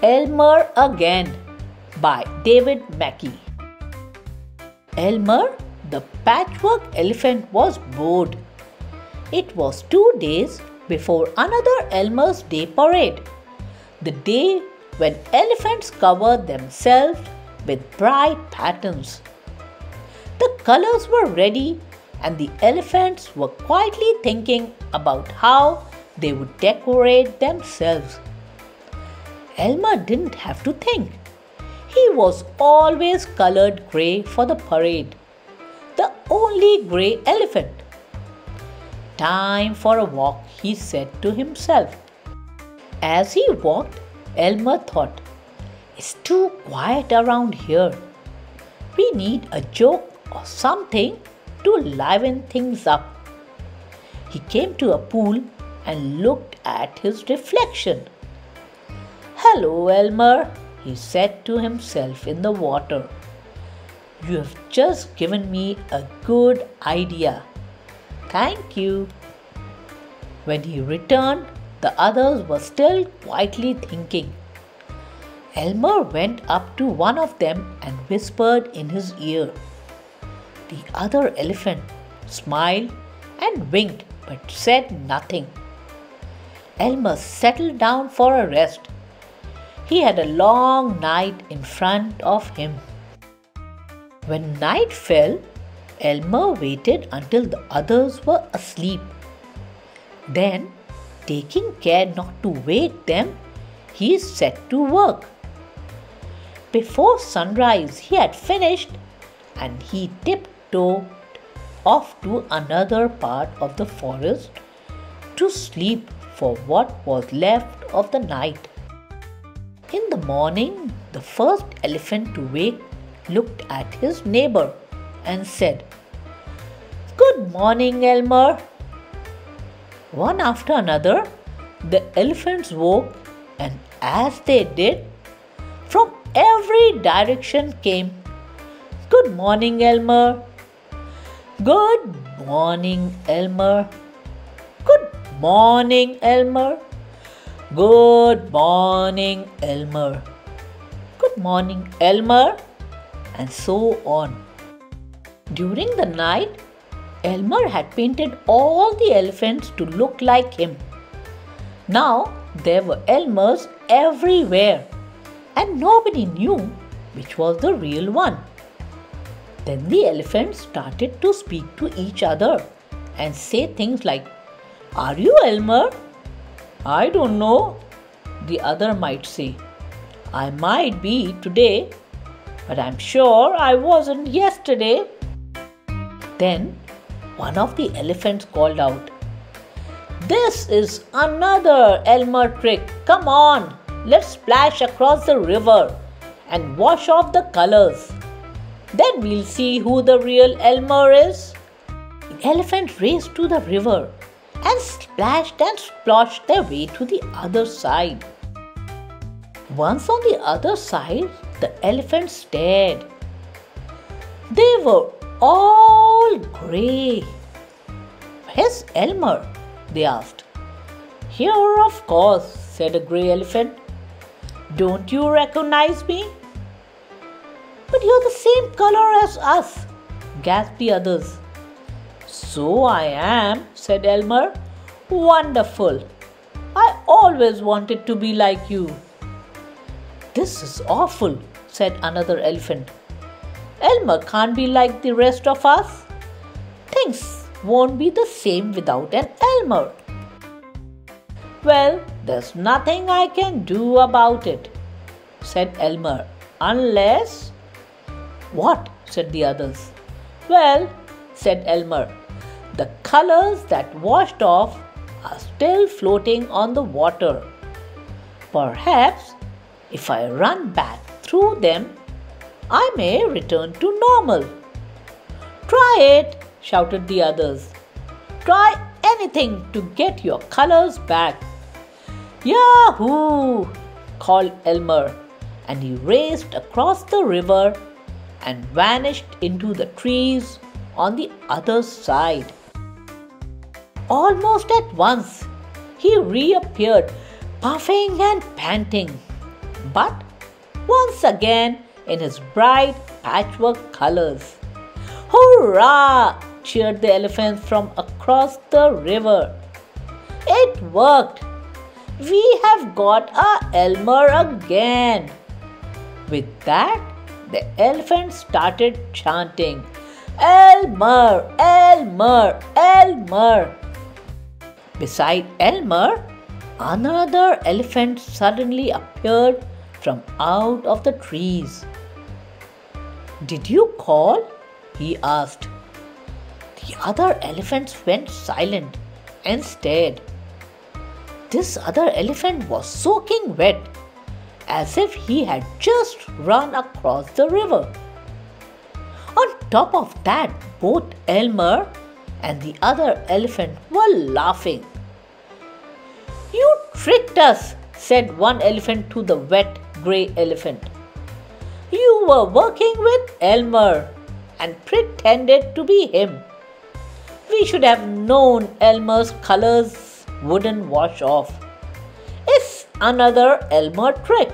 ELMER Again by David McKee. ELMER, the patchwork elephant, was bored. It was 2 days before another ELMER's Day parade, the day when elephants covered themselves with bright patterns. The colors were ready and the elephants were quietly thinking about how they would decorate themselves. ELMER didn't have to think. He was always colored grey for the parade, the only grey elephant. Time for a walk, he said to himself. As he walked, ELMER thought, it's too quiet around here. We need a joke or something to liven things up. He came to a pool and looked at his reflection. Hello, ELMER, he said to himself in the water. You have just given me a good idea. Thank you. When he returned, the others were still quietly thinking. ELMER went up to one of them and whispered in his ear. The other elephant smiled and winked but said nothing. ELMER settled down for a rest. He had a long night in front of him. When night fell, ELMER waited until the others were asleep. Then, taking care not to wake them, he set to work. Before sunrise, he had finished and he tiptoed off to another part of the forest to sleep for what was left of the night. In the morning, the first elephant to wake looked at his neighbor and said, Good morning, ELMER. One after another, the elephants woke, and as they did, from every direction came, Good morning, ELMER. Good morning, ELMER. Good morning, ELMER. Good morning, ELMER. Good morning, ELMER. And so on. During the night, ELMER had painted all the elephants to look like him. Now there were ELMERs everywhere, and nobody knew which was the real one. Then the elephants started to speak to each other and say things like, Are you ELMER? I don't know, the other might say. I might be today, but I'm sure I wasn't yesterday. Then one of the elephants called out, This is another ELMER trick. Come on, let's splash across the river and wash off the colors. Then we'll see who the real ELMER is. The elephants raced to the river and splashed and splashed their way to the other side. Once on the other side, the elephants stared. They were all grey. Where's ELMER? They asked. Here, of course, said a grey elephant. Don't you recognize me? But you're the same color as us, gasped the others. So I am, said ELMER. Wonderful. I always wanted to be like you. This is awful, said another elephant. ELMER can't be like the rest of us. Things won't be the same without an ELMER. Well, there's nothing I can do about it, said ELMER, unless... What? Said the others. Well, said ELMER, the colors that washed off are still floating on the water. Perhaps if I run back through them, I may return to normal. Try it, shouted the others. Try anything to get your colors back. Yahoo! Called ELMER, and he raced across the river and vanished into the trees on the other side. Almost at once, he reappeared, puffing and panting. but once again in his bright patchwork colors. Hurrah! Cheered the elephants from across the river. It worked! We have got a ELMER again! With that, the elephants started chanting, ELMER! ELMER! ELMER! Beside ELMER, another elephant suddenly appeared from out of the trees. Did you call? He asked. The other elephants went silent and stared. This other elephant was soaking wet, as if he had just run across the river. On top of that, both ELMER and the other elephant were laughing. You tricked us, said one elephant to the wet grey elephant. You were working with ELMER and pretended to be him. We should have known ELMER's colors wouldn't wash off. It's another ELMER trick.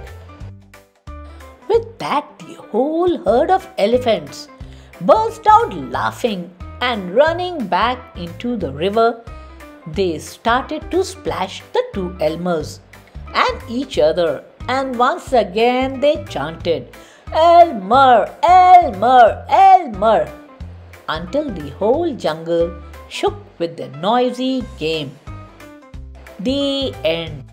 With that, the whole herd of elephants burst out laughing and running back into the river. They started to splash the two ELMERs and each other, and once again they chanted, ELMER! ELMER! ELMER! Until the whole jungle shook with the noisy game. The end.